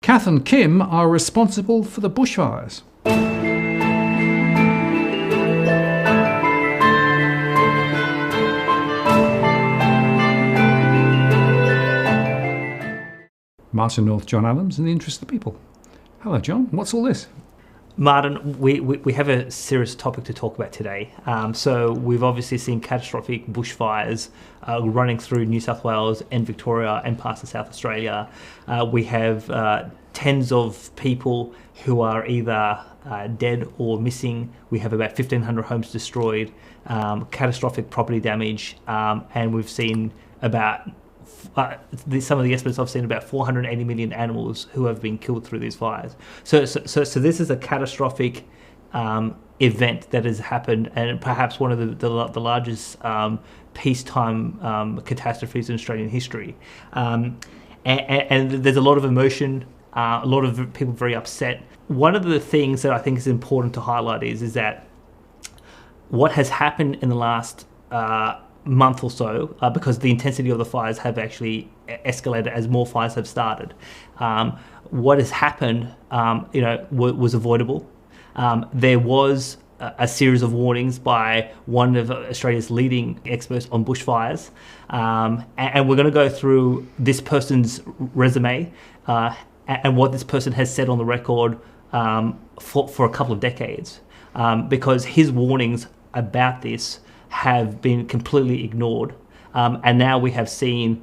Kath and Kim are responsible for the bushfires. Martin North, John Adams, in the interest of the people. Hello, John. What's all this? Martin, we have a serious topic to talk about today. So we've obviously seen catastrophic bushfires running through New South Wales and Victoria and parts of South Australia. We have tens of people who are either dead or missing. We have about 1,500 homes destroyed, catastrophic property damage, and we've seen about some of the estimates I've seen about 480 million animals who have been killed through these fires. So this is a catastrophic event that has happened, and perhaps one of the largest peacetime catastrophes in Australian history. And there's a lot of emotion, a lot of people very upset. One of the things that I think is important to highlight is that what has happened in the last month or so, because the intensity of the fires have actually escalated as more fires have started. What has happened, was avoidable. There was a series of warnings by one of Australia's leading experts on bushfires, and we're going to go through this person's resume and what this person has said on the record for a couple of decades, because his warnings about this have been completely ignored, and now we have seen,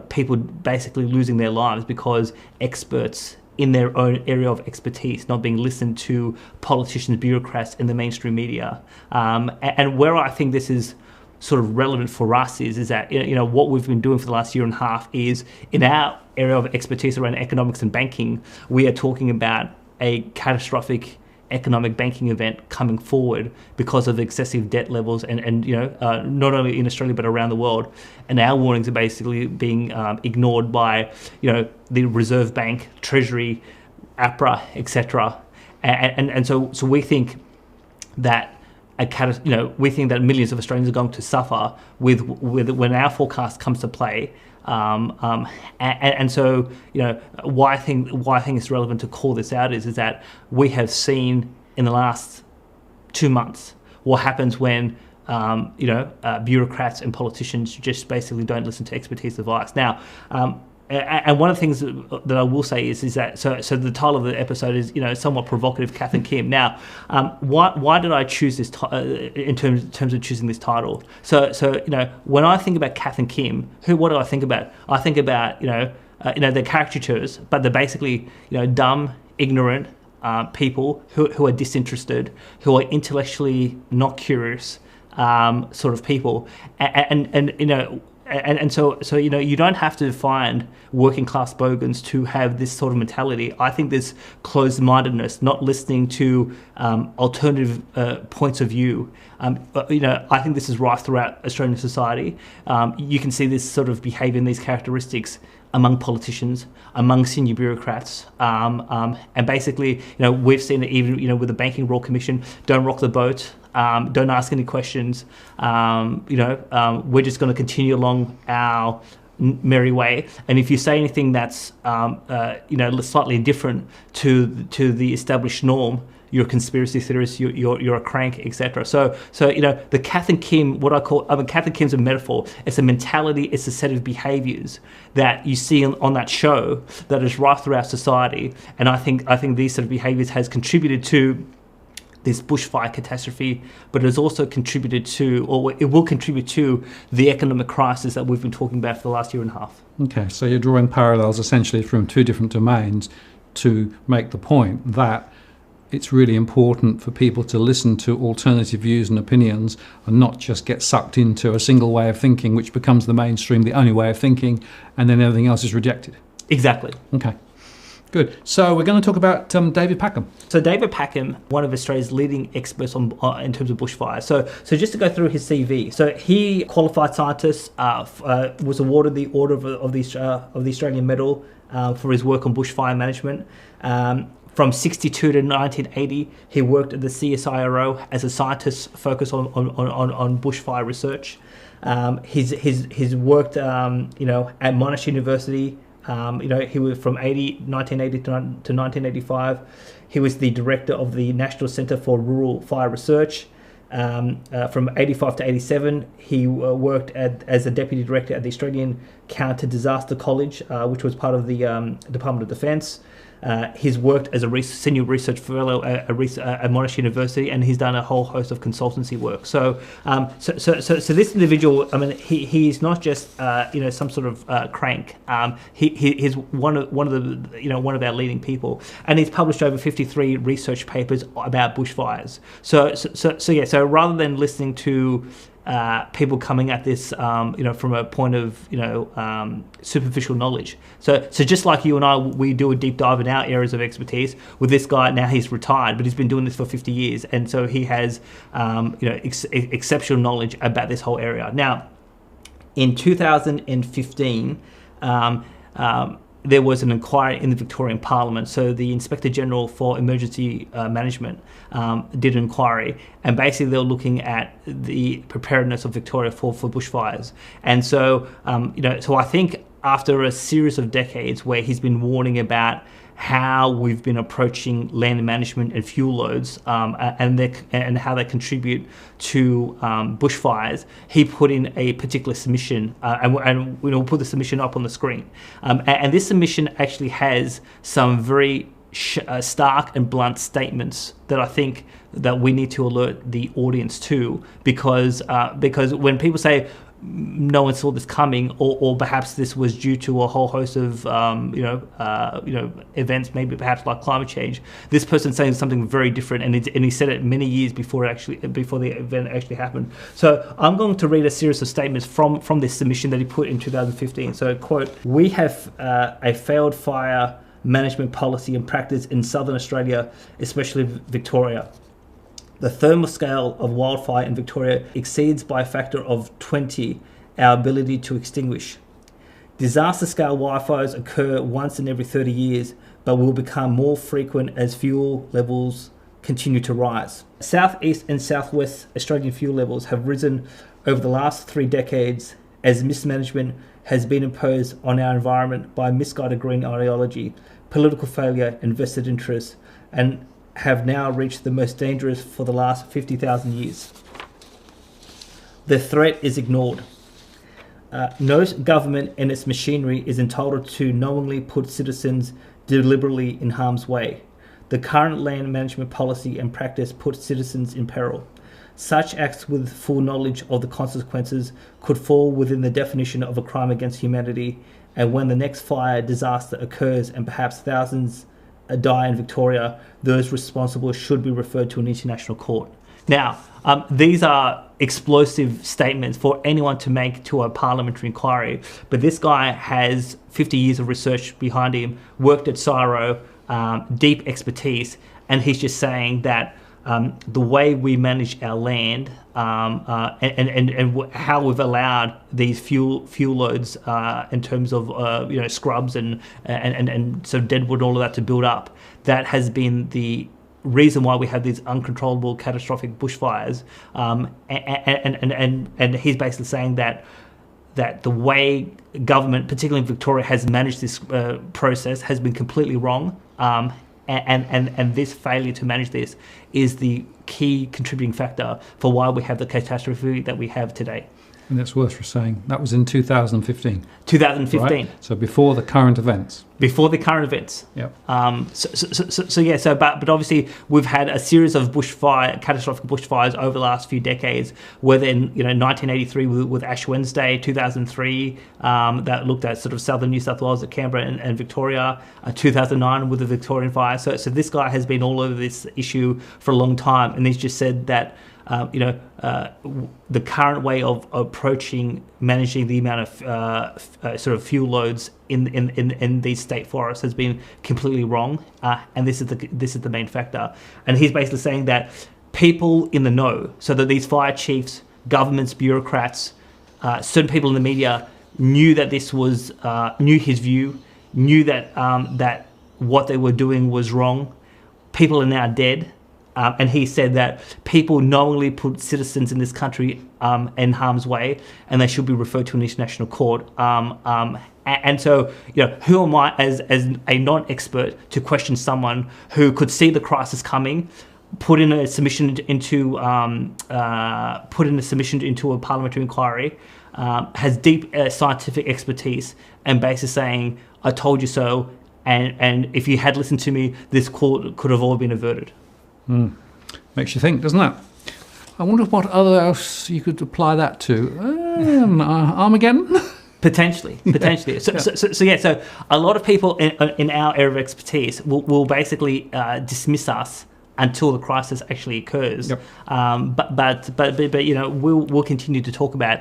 people basically losing their lives because experts in their own area of expertise not being listened to, politicians, bureaucrats, in the mainstream media. And where I think this is sort of relevant for us is that what we've been doing for the last year and a half is, in our area of expertise around economics and banking, we are talking about a catastrophic economic banking event coming forward because of excessive debt levels and not only in Australia but around the world. And our warnings are basically being ignored by the Reserve Bank, Treasury, APRA, etc. And so we think that we think that millions of Australians are going to suffer with when our forecast comes to play. And so, why I think it's relevant to call this out is that we have seen in the last 2 months what happens when bureaucrats and politicians just basically don't listen to expertise advice. Now, and one of the things that I will say is that so the title of the episode is somewhat provocative, Kath and Kim. Now, why did I choose this in terms of choosing this title? So when I think about Kath and Kim, what do I think about? I think about they're caricatures, but they're basically dumb, ignorant people who are disinterested, who are intellectually not curious, sort of people, And so you don't have to find working class bogans to have this sort of mentality. I think this closed-mindedness, not listening to alternative points of view. I think this is rife throughout Australian society. You can see this sort of behaviour and these characteristics among politicians, among senior bureaucrats, and basically, we've seen it even, with the Banking Royal Commission. Don't rock the boat. Don't ask any questions. We're just going to continue along our merry way. And if you say anything that's slightly different to the established norm, you're a conspiracy theorist, you're a crank, etc. So the Kath and Kim, Kath and Kim's a metaphor. It's a mentality, it's a set of behaviours that you see on that show that is right throughout society. And I think these sort of behaviours has contributed to this bushfire catastrophe, but it has also contributed to, or it will contribute to, the economic crisis that we've been talking about for the last year and a half. Okay, so you're drawing parallels essentially from two different domains to make the point that it's really important for people to listen to alternative views and opinions and not just get sucked into a single way of thinking, which becomes the mainstream, the only way of thinking, and then everything else is rejected. Exactly. Okay. Good. So we're going to talk about David Packham. So David Packham, one of Australia's leading experts in terms of bushfires. So just to go through his CV. So he qualified scientist, was awarded the Order of the Australian Medal for his work on bushfire management. From 1962 to 1980, he worked at the CSIRO as a scientist focused on bushfire research. He's worked at Monash University, He was from 1980 to 1985. He was the director of the National Centre for Rural Fire Research. From 85 to 87, he worked as a deputy director at the Australian Counter Disaster College, which was part of the Department of Defence. He's worked as a senior research fellow at Monash University, and he's done a whole host of consultancy work. So this individual, I mean, he's not just some sort of crank. He's one of our leading people, and he's published over 53 research papers about bushfires. So rather than listening to people coming at this, from a point of, superficial knowledge. So just like you and I, we do a deep dive in our areas of expertise. With this guy, now he's retired, but he's been doing this for 50 years, and so he has, exceptional knowledge about this whole area. Now, in 2015. There was an inquiry in the Victorian Parliament. So the Inspector General for Emergency Management did an inquiry, and basically they were looking at the preparedness of Victoria for bushfires. And so, so I think after a series of decades where he's been warning about how we've been approaching land management and fuel loads, and how they contribute to bushfires, he put in a particular submission, and we'll put the submission up on the screen. And this submission actually has some very stark and blunt statements that I think that we need to alert the audience to, because when people say no one saw this coming, or perhaps this was due to a whole host of events, maybe perhaps like climate change. This person's saying something very different, and he said it many years before the event actually happened. So I'm going to read a series of statements from this submission that he put in 2015. So, quote: "We have a failed fire management policy and practice in Southern Australia, especially Victoria. The thermal scale of wildfire in Victoria exceeds by a factor of 20 our ability to extinguish. Disaster scale wildfires occur once in every 30 years, but will become more frequent as fuel levels continue to rise. Southeast and southwest Australian fuel levels have risen over the last 3 decades as mismanagement has been imposed on our environment by misguided green ideology, political failure, and vested interests, and have now reached the most dangerous for the last 50,000 years. The threat is ignored. No government and its machinery is entitled to knowingly put citizens deliberately in harm's way. The current land management policy and practice put citizens in peril. Such acts with full knowledge of the consequences could fall within the definition of a crime against humanity, and when the next fire disaster occurs and perhaps thousands die in Victoria, those responsible should be referred to an international court." Now, these are explosive statements for anyone to make to a parliamentary inquiry, but this guy has 50 years of research behind him, worked at CSIRO, deep expertise, and he's just saying that the way we manage our land and how we've allowed these fuel loads in terms of scrubs and sort of deadwood and all of that to build up, that has been the reason why we have these uncontrollable catastrophic bushfires, and he's basically saying that the way government, particularly in Victoria, has managed this process has been completely wrong. And this failure to manage this is the key contributing factor for why we have the catastrophe that we have today. And it's worth saying that was in 2015. 2015. Right? So before the current events. Before the current events. Yep. But obviously we've had a series of catastrophic bushfires over the last few decades. Whether in 1983 with Ash Wednesday, 2003 that looked at sort of southern New South Wales, at Canberra and Victoria, 2009 with the Victorian fire. So this guy has been all over this issue for a long time, and he's just said that the current way of approaching managing the amount of sort of fuel loads in these state forests has been completely wrong, and this is the main factor. And he's basically saying that people in the know, so that these fire chiefs, governments, bureaucrats, certain people in the media knew that this was knew his view, knew that that what they were doing was wrong. People are now dead. and he said that people knowingly put citizens in this country in harm's way, and they should be referred to an international court. And so, who am I as a non-expert to question someone who could see the crisis coming, put in a submission into a parliamentary inquiry, has deep scientific expertise, and basically saying, "I told you so," and if you had listened to me, this could have all been averted. Makes you think, doesn't it? I wonder what other else you could apply that to. Armageddon? Potentially. So a lot of people in our area of expertise will basically dismiss us until the crisis actually occurs. Yep. But we'll continue to talk about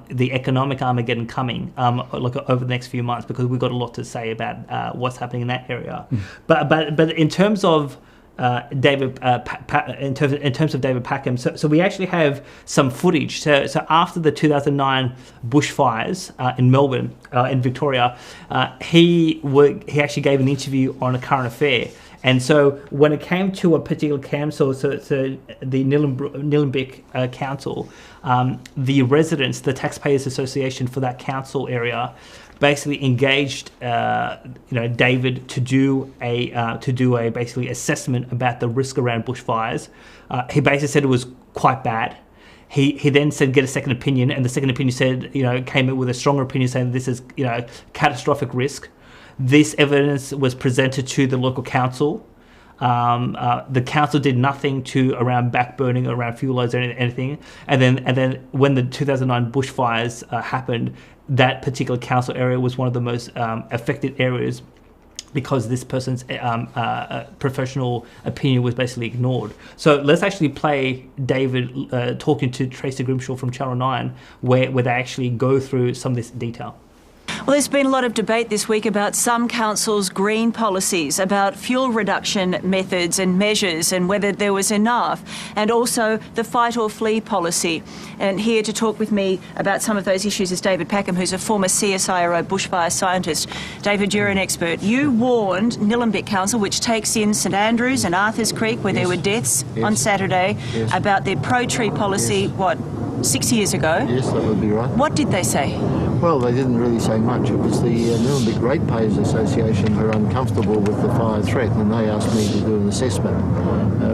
the economic Armageddon coming over the next few months, because we've got a lot to say about what's happening in that area. But in terms of David Packham, so we actually have some footage. So after the 2009 bushfires in Melbourne, in Victoria, he actually gave an interview on a current affair. And so when it came to a particular council, so the Nillumbik Council, the residents, the Taxpayers Association for that council area, basically engaged David to do a basically assessment about the risk around bushfires. He basically said it was quite bad. He then said get a second opinion, and the second opinion said came in with a stronger opinion saying this is catastrophic risk. This evidence was presented to the local council. The council did nothing around backburning, around fuel loads, or anything. And then when the 2009 bushfires happened, that particular council area was one of the most affected areas, because this person's professional opinion was basically ignored. So let's actually play David talking to Tracy Grimshaw from Channel 9, where they actually go through some of this detail. Well, there's been a lot of debate this week about some councils' green policies, about fuel reduction methods and measures and whether there was enough, and also the fight or flee policy. And here to talk with me about some of those issues is David Packham, who's a former CSIRO bushfire scientist. David, you're an expert. You warned Nillumbik Council, which takes in St Andrews and Arthurs Creek, where there were deaths on Saturday, about their pro-tree policy, 6 years ago? Yes, that would be right. What did they say? Well, they didn't really say much. It was the Nillumbik Ratepayers Association who were uncomfortable with the fire threat, and they asked me to do an assessment.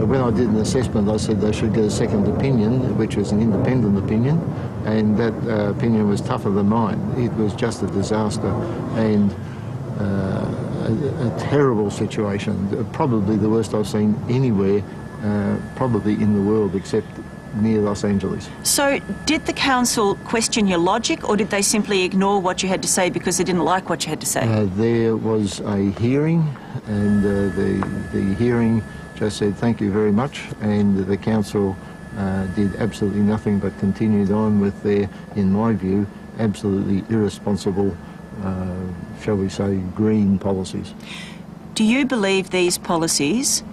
When I did an assessment, I said they should get a second opinion, which was an independent opinion, and that opinion was tougher than mine. It was just a disaster and a terrible situation, probably the worst I've seen anywhere, probably in the world, except near Los Angeles. So did the council question your logic, or did they simply ignore what you had to say because they didn't like what you had to say? There was a hearing, and the hearing just said thank you very much, and the council did absolutely nothing but continued on with their, in my view, absolutely irresponsible, shall we say, green policies. Do you believe these policies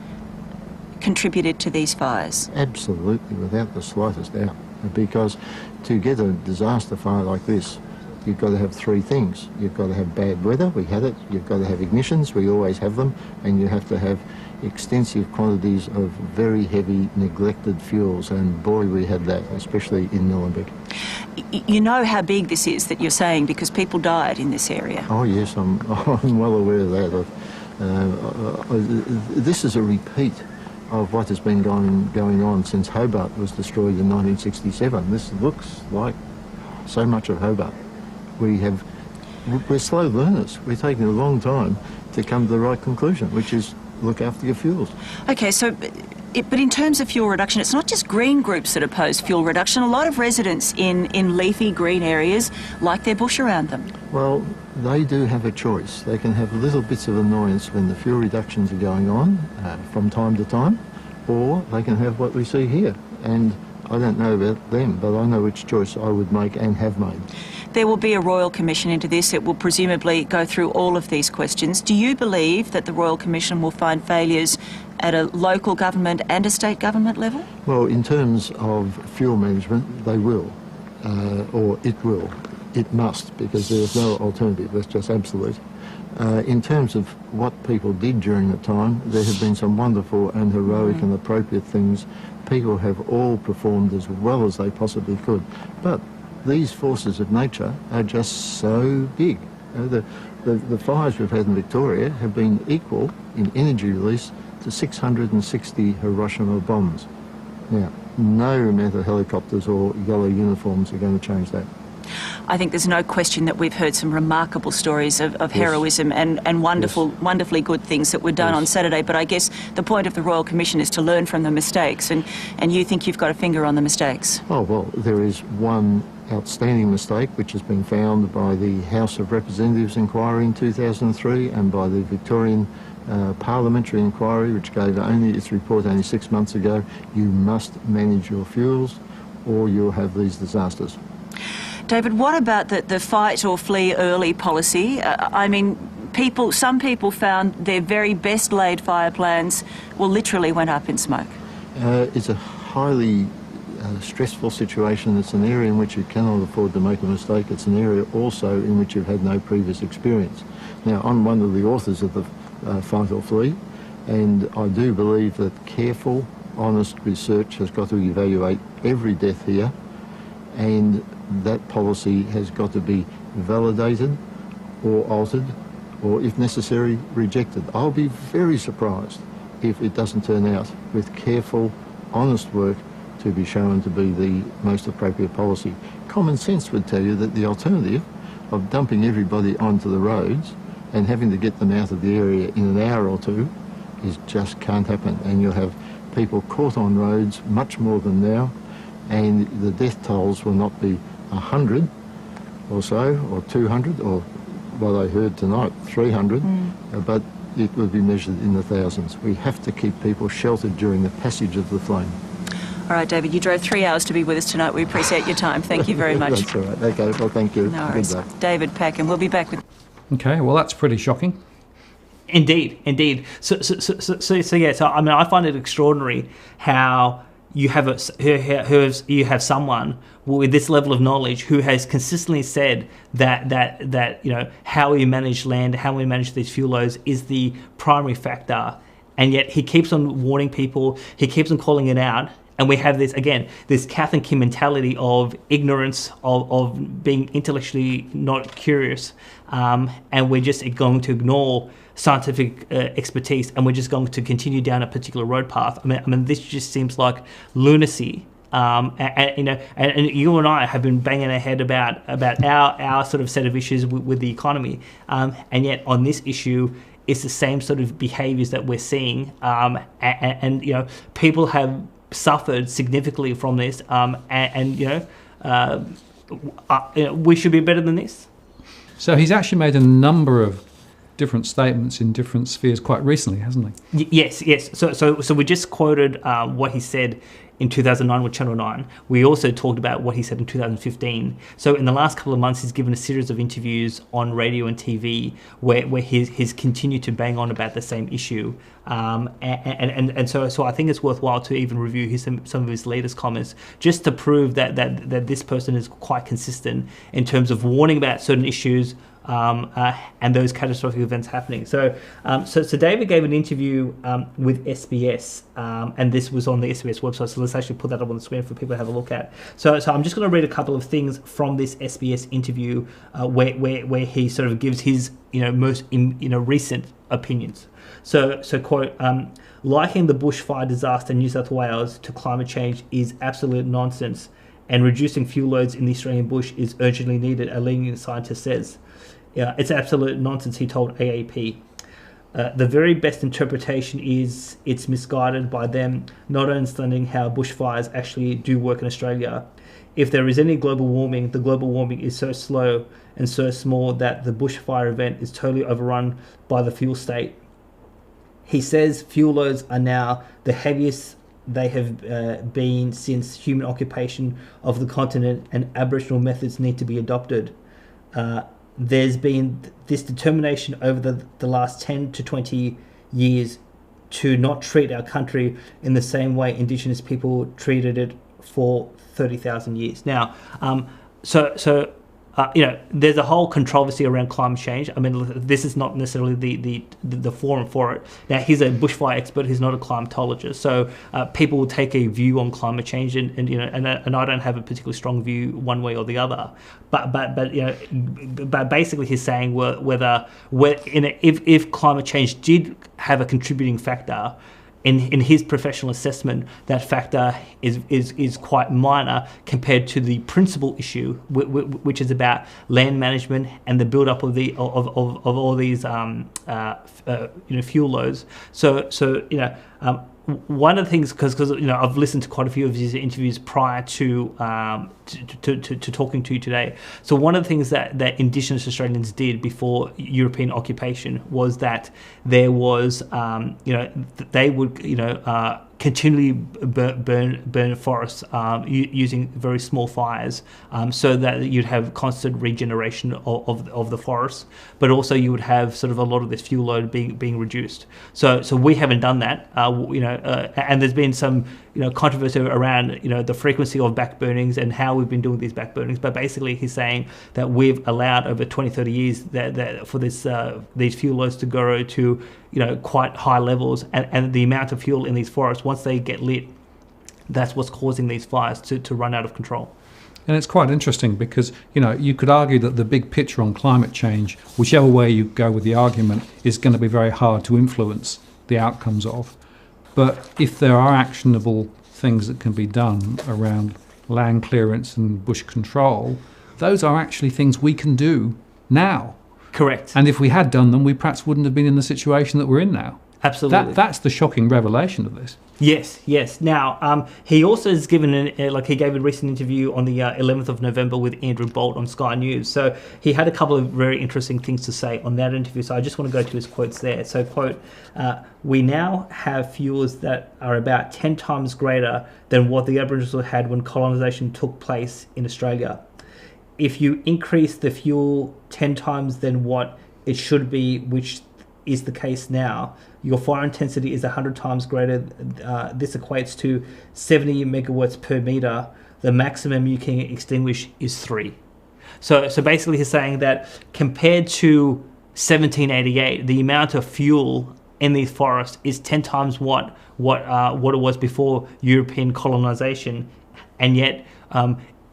contributed to these fires? Absolutely, without the slightest doubt. Because to get a disaster fire like this, you've got to have three things. You've got to have bad weather, we had it. You've got to have ignitions, we always have them. And you have to have extensive quantities of very heavy, neglected fuels. And boy, we had that, especially in Nillumbik. You know how big this is that you're saying, because people died in this area. Oh yes, I'm well aware of that. This is a repeat of what has been going on since Hobart was destroyed in 1967. This looks like so much of Hobart. We're slow learners. We're taking a long time to come to the right conclusion, which is look after your fuels. Okay, so, but in terms of fuel reduction, it's not just green groups that oppose fuel reduction. A lot of residents in leafy green areas like their bush around them. Well, they do have a choice. They can have little bits of annoyance when the fuel reductions are going on from time to time, or they can have what we see here. And I don't know about them, but I know which choice I would make and have made. There will be a Royal Commission into this. It will presumably go through all of these questions. Do you believe that the Royal Commission will find failures at a local government and a state government level? Well, in terms of fuel management, they will, or it will. it must, because there's no alternative. That's just absolute. In terms of what people did during the time, there have been some wonderful and heroic and appropriate things. People have all performed as well as they possibly could. But these forces of nature are just so big. The fires we've had in Victoria have been equal in energy release to 660 Hiroshima bombs. Now, no amount of helicopters or yellow uniforms are going to change that. I think there's no question that we've heard some remarkable stories of heroism and wonderfully good things that were done on Saturday. But I guess the point of the Royal Commission is to learn from the mistakes, and you think you've got a finger on the mistakes. Oh, well, there is one outstanding mistake which has been found by the House of Representatives inquiry in 2003 and by the Victorian Parliamentary inquiry, which gave its report only 6 months ago. You must manage your fuels or you'll have these disasters. David, what about the fight or flee early policy? I mean, some people found their very best laid fire plans, literally went up in smoke. It's a highly stressful situation. It's an area in which you cannot afford to make a mistake. It's an area also in which you've had no previous experience. Now, I'm one of the authors of the fight or flee, and I do believe that careful, honest research has got to evaluate every death here, and that policy has got to be validated or altered or, if necessary, rejected. I'll be very surprised if it doesn't turn out, with careful, honest work, to be shown to be the most appropriate policy. Common sense would tell you that the alternative of dumping everybody onto the roads and having to get them out of the area in an hour or two just can't happen, and you'll have people caught on roads much more than now, and the death tolls will not be 100 or so, or 200, or what I heard tonight, 300, but it will be measured in the thousands. We have to keep people sheltered during the passage of the flame. All right, David, you drove 3 hours to be with us tonight. We appreciate your time. Thank you very much. That's all right. Okay, well, thank you. No worries. Good day. David Pack, and we'll be back with... Okay, well, that's pretty shocking. Indeed. So yeah. So I mean, I find it extraordinary how you have someone with this level of knowledge who has consistently said that how we manage land, how we manage these fuel loads is the primary factor, and yet he keeps on warning people, he keeps on calling it out. And we have this Kath and Kim mentality of ignorance, of being intellectually not curious, and we're just going to ignore scientific expertise, and we're just going to continue down a particular road path. I mean, this just seems like lunacy. And you and I have been banging our head about our sort of set of issues with the economy, and yet on this issue, it's the same sort of behaviours that we're seeing, and people have suffered significantly from this, we should be better than this. So he's actually made a number of different statements in different spheres quite recently, hasn't he? Yes. So we just quoted what he said in 2009 with Channel 9. We also talked about what he said in 2015. So in the last couple of months, he's given a series of interviews on radio and TV where he's continued to bang on about the same issue. And so I think it's worthwhile to even review some of his latest comments, just to prove that this person is quite consistent in terms of warning about certain issues, and those catastrophic events happening. So David gave an interview with SBS, and this was on the SBS website. So let's actually put that up on the screen for people to have a look at. So I'm just going to read a couple of things from this SBS interview where he sort of gives his most recent opinions. So quote, likening the bushfire disaster in New South Wales to climate change is absolute nonsense, and reducing fuel loads in the Australian bush is urgently needed, a leading scientist says. Yeah, it's absolute nonsense, he told AAP. The very best interpretation is it's misguided by them not understanding how bushfires actually do work in Australia. If there is any global warming, the global warming is so slow and so small that the bushfire event is totally overrun by the fuel state. He says fuel loads are now the heaviest they have been since human occupation of the continent, and Aboriginal methods need to be adopted. There's been this determination over the last 10 to 20 years to not treat our country in the same way Indigenous people treated it for 30,000 years. Now, so there's a whole controversy around climate change. I mean, this is not necessarily the forum for it. Now, he's a bushfire expert. He's not a climatologist. So people will take a view on climate change, and I don't have a particularly strong view one way or the other. But basically, he's saying if climate change did have a contributing factor, in his professional assessment, that factor is quite minor compared to the principal issue, which is about land management and the build-up of all these fuel loads. One of the things, because I've listened to quite a few of his interviews prior to talking to you today. So one of the things that Indigenous Australians did before European occupation was that there was, they would, continually burn forests using very small fires, so that you'd have constant regeneration of the forests, but also you would have sort of a lot of this fuel load being reduced. So we haven't done that, and there's been some controversy around the frequency of backburnings and how we've been doing these backburnings. But basically, he's saying that we've allowed over 20-30 years that for these fuel loads to grow to quite high levels, and the amount of fuel in these forests, once they get lit, that's what's causing these fires to run out of control. And it's quite interesting because, you could argue that the big picture on climate change, whichever way you go with the argument, is going to be very hard to influence the outcomes of. But if there are actionable things that can be done around land clearance and bush control, those are actually things we can do now. Correct. And if we had done them, we perhaps wouldn't have been in the situation that we're in now. Absolutely. That's the shocking revelation of this. Yes. Now, he also has given he gave a recent interview on the 11th of November with Andrew Bolt on Sky News. So he had a couple of very interesting things to say on that interview. So I just want to go to his quotes there. So, quote, "We now have fuels that are about 10 times greater than what the Aboriginals had when colonisation took place in Australia. If you increase the fuel 10 times than what it should be, which is the case now, your fire intensity is 100 times greater. This equates to 70 megawatts per meter. The maximum you can extinguish is 3. So basically he's saying that compared to 1788, the amount of fuel in these forests is 10 times what it was before European colonisation, and yet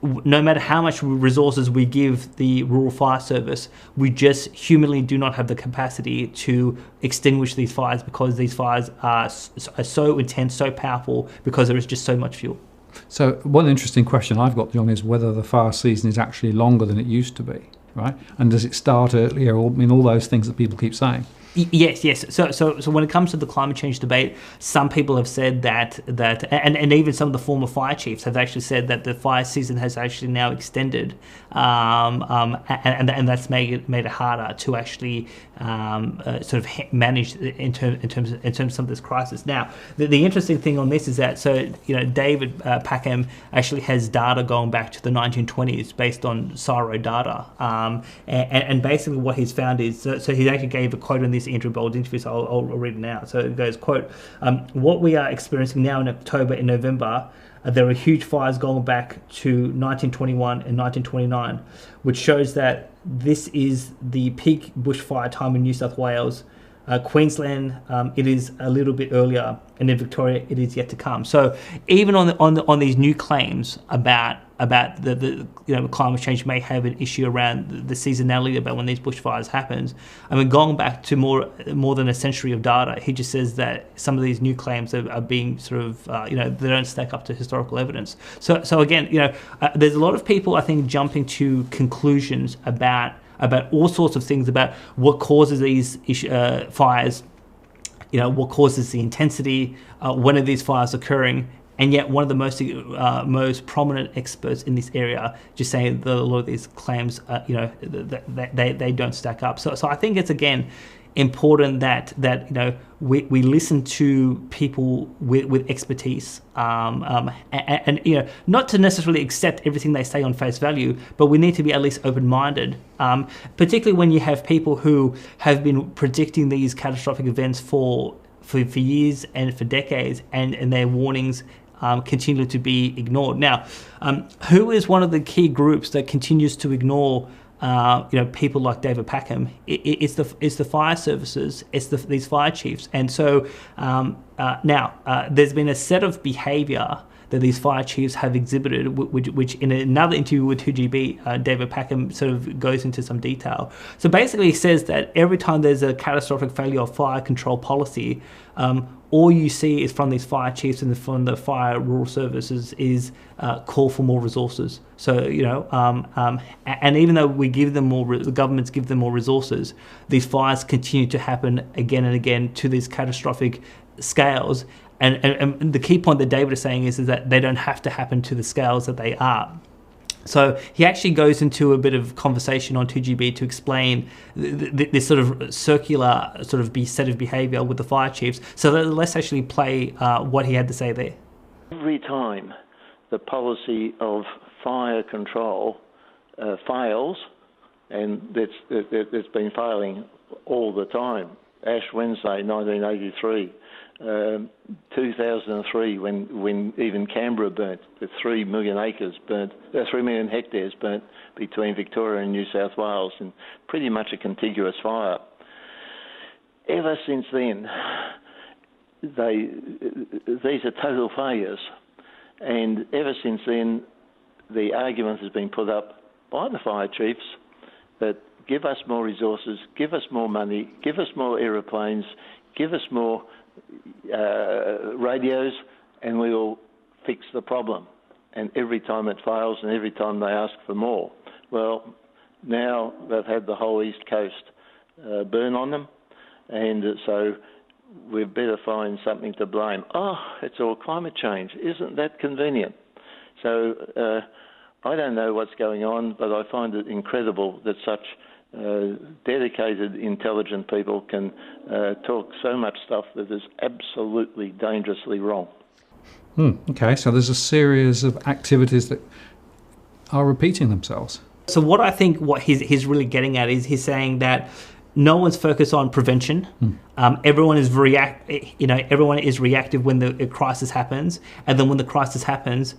no matter how much resources we give the Rural Fire Service, we just humanly do not have the capacity to extinguish these fires, because these fires are so intense, so powerful, because there is just so much fuel." So one interesting question I've got, John, is whether the fire season is actually longer than it used to be, right? And does it start earlier? All those things that people keep saying. Yes. So when it comes to the climate change debate, some people have said that and even some of the former fire chiefs have actually said that the fire season has actually now extended, and that's made it harder to actually sort of manage in terms of some of this crisis. Now, the interesting thing on this is that David Packham actually has data going back to the 1920s based on CSIRO data, and basically what he's found is so he actually gave a quote on this Andrew Bolt interview, so I'll read it now. So it goes, quote, "What we are experiencing now in October and November, there are huge fires going back to 1921 and 1929, which shows that this is the peak bushfire time in New South Wales. Queensland, it is a little bit earlier, and in Victoria, it is yet to come." So even on these new claims about the climate change may have an issue around the seasonality about when these bushfires happens. I mean, going back to more than a century of data, he just says that some of these new claims are being sort of they don't stack up to historical evidence. So again, there's a lot of people, I think, jumping to conclusions about all sorts of things about what causes these fires, what causes the intensity, when are these fires occurring. And yet one of the most prominent experts in this area just saying that a lot of these claims, they don't stack up. So I think it's, again, important that we listen to people with expertise, and not to necessarily accept everything they say on face value, but we need to be at least open-minded, particularly when you have people who have been predicting these catastrophic events for years and for decades, and their warnings continue to be ignored. Now, who is one of the key groups that continues to ignore people like David Packham? It's the fire services, it's these fire chiefs. And so now there's been a set of behaviour that these fire chiefs have exhibited, which in another interview with 2GB, David Packham sort of goes into some detail. So basically he says that every time there's a catastrophic failure of fire control policy, all you see is from these fire chiefs and from the fire rural services is call for more resources. So, and even though we give them more, the governments give them more resources, these fires continue to happen again and again to these catastrophic scales. And the key point that David is saying is that they don't have to happen to the scales that they are. So he actually goes into a bit of conversation on 2GB to explain this sort of circular sort of set of behaviour with the fire chiefs. So let's actually play what he had to say there. Every time the policy of fire control fails, and it's been failing all the time. Ash Wednesday, 1983. 2003, when even Canberra burnt, with 3 million hectares burnt between Victoria and New South Wales, in pretty much a contiguous fire. Ever since then, these are total failures, and ever since then, the argument has been put up by the fire chiefs that give us more resources, give us more money, give us more aeroplanes, give us more radios, and we will fix the problem. And every time it fails, and every time they ask for more. Well, now they've had the whole East Coast burn on them, and so we'd better find something to blame. Oh, it's all climate change. Isn't that convenient? So I don't know what's going on, but I find it incredible that such dedicated, intelligent people can talk so much stuff that is absolutely dangerously wrong. Okay, so there's a series of activities that are repeating themselves. So what I think he's really getting at is he's saying that no one's focused on prevention. Everyone is everyone is reactive when the crisis happens, and then when the crisis happens,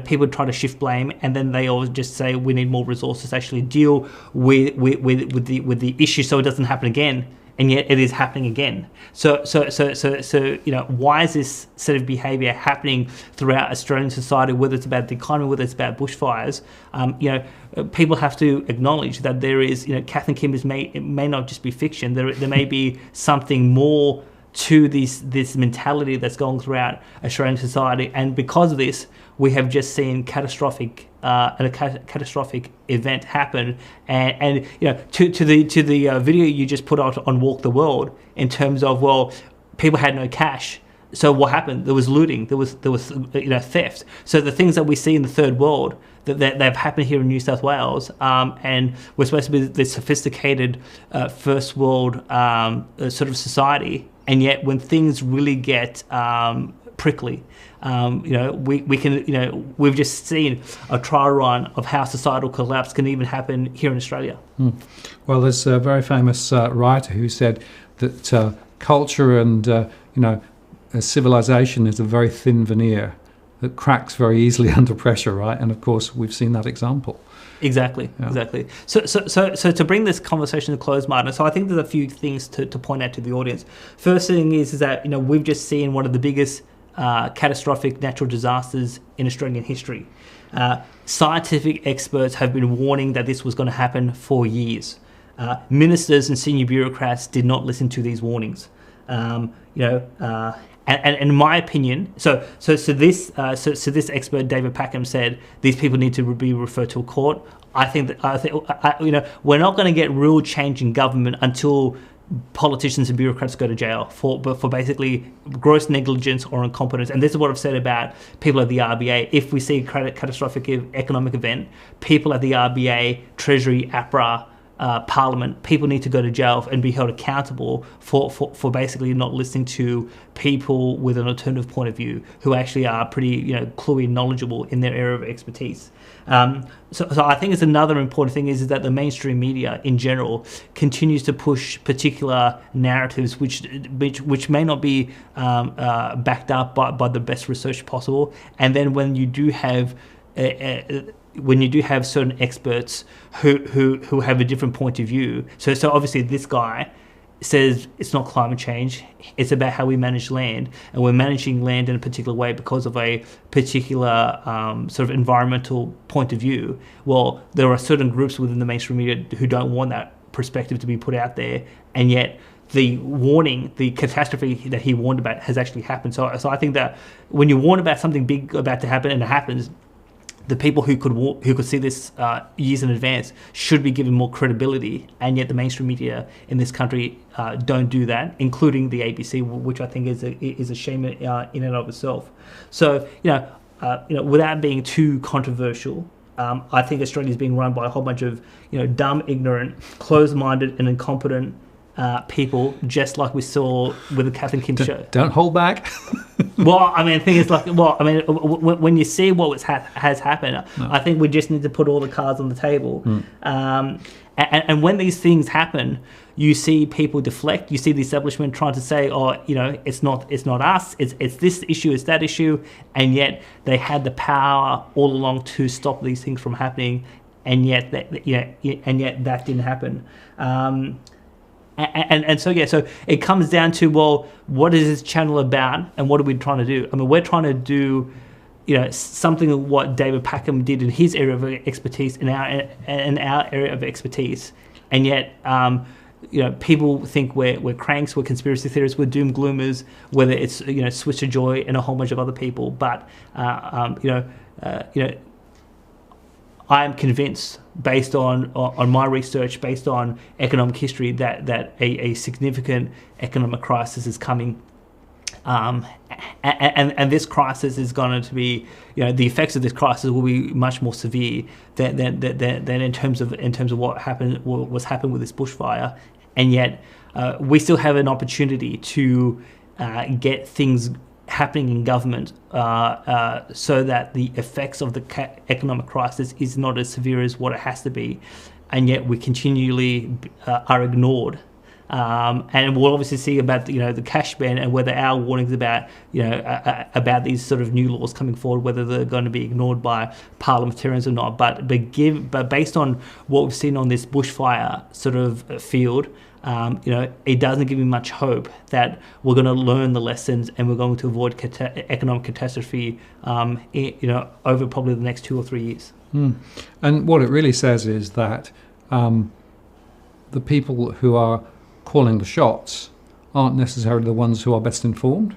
people try to shift blame, and then they always just say we need more resources to actually deal with the issue so it doesn't happen again. And yet it is happening again. So why is this set of behaviour happening throughout Australian society? Whether it's about the economy, whether it's about bushfires, people have to acknowledge that there is, Kath and Kim it may not just be fiction. There may be something more to this mentality that's going throughout Australian society, and because of this, we have just seen catastrophic event happen, and to the video you just put out on Walk the World, in terms of, people had no cash. So what happened? There was looting. There was theft. So the things that we see in the third world that have happened here in New South Wales, and we're supposed to be this sophisticated first world sort of society, and yet when things really get prickly, we've just seen a trial run of how societal collapse can even happen here in Australia. Well, there's a very famous writer who said that culture and civilization is a very thin veneer that cracks very easily under pressure, right? And of course, we've seen that example. Exactly. So to bring this conversation to close, Martin, so I think there's a few things to point out to the audience. First thing is that we've just seen one of the biggest catastrophic natural disasters in Australian history. Scientific experts have been warning that this was going to happen for years. Ministers and senior bureaucrats did not listen to these warnings. And in my opinion, so this expert David Packham said these people need to be referred to a court. I think we're not going to get real change in government until politicians and bureaucrats go to jail for basically gross negligence or incompetence. And this is what I've said about people at the RBA. If we see a catastrophic economic event, people at the RBA, Treasury, APRA, Parliament, people need to go to jail and be held accountable for basically not listening to people with an alternative point of view who actually are pretty, cluey and knowledgeable in their area of expertise. So I think it's another important thing is that the mainstream media in general continues to push particular narratives which may not be backed up by the best research possible. And then when you do have certain experts who have a different point of view, so obviously this guy says it's not climate change, it's about how we manage land, and we're managing land in a particular way because of a particular sort of environmental point of view. Well, there are certain groups within the mainstream media who don't want that perspective to be put out there, and yet the warning, the catastrophe that he warned about has actually happened. So I think that when you warn about something big about to happen and it happens, the people who could see this years in advance should be given more credibility, and yet the mainstream media in this country don't do that, including the ABC, which I think is a shame in and of itself. So without being too controversial, I think Australia is being run by a whole bunch of dumb, ignorant, closed-minded, and incompetent people, just like we saw with the Kath and Kim show. Don't hold back. Well, I mean, the thing is, when you see what has happened, no. I think we just need to put all the cards on the table. And when these things happen, you see people deflect. You see the establishment trying to say, it's not us. It's this issue. It's that issue. And yet they had the power all along to stop these things from happening. And yet that didn't happen. So it comes down to, well, what is this channel about, and what are we trying to do? I mean, we're trying to do, something of what David Packham did in his area of expertise, in our area of expertise, and yet, people think we're cranks, we're conspiracy theorists, we're doom gloomers, whether it's Switzer Joy and a whole bunch of other people, but I am convinced, based on my research, based on economic history, that a significant economic crisis is coming, and this crisis is going to be, the effects of this crisis will be much more severe than in terms of what happened with this bushfire, and yet we still have an opportunity to get things happening in government so that the effects of the economic crisis is not as severe as what it has to be, and yet we continually are ignored. And we'll obviously see about the cash ban and whether our warnings about about these sort of new laws coming forward, whether they're going to be ignored by parliamentarians or not. But based on what we've seen on this bushfire sort of field, it doesn't give me much hope that we're going to learn the lessons and we're going to avoid economic catastrophe, over probably the next 2 or 3 years. And what it really says is that the people who are calling the shots aren't necessarily the ones who are best informed.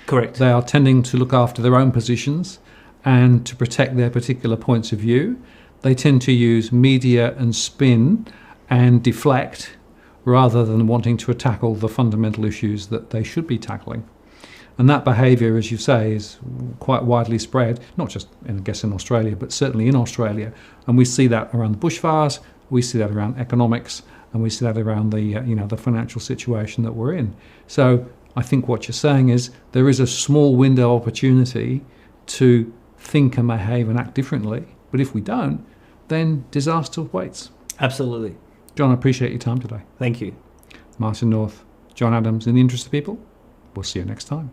Correct. They are tending to look after their own positions and to protect their particular points of view. They tend to use media and spin and deflect, rather than wanting to tackle the fundamental issues that they should be tackling. And that behaviour, as you say, is quite widely spread, not just, in Australia, but certainly in Australia. And we see that around the bushfires, we see that around economics, and we see that around the financial situation that we're in. So I think what you're saying is there is a small window of opportunity to think and behave and act differently. But if we don't, then disaster waits. Absolutely. John, I appreciate your time today. Thank you. Martin North, John Adams, in the interest of people. We'll see you next time.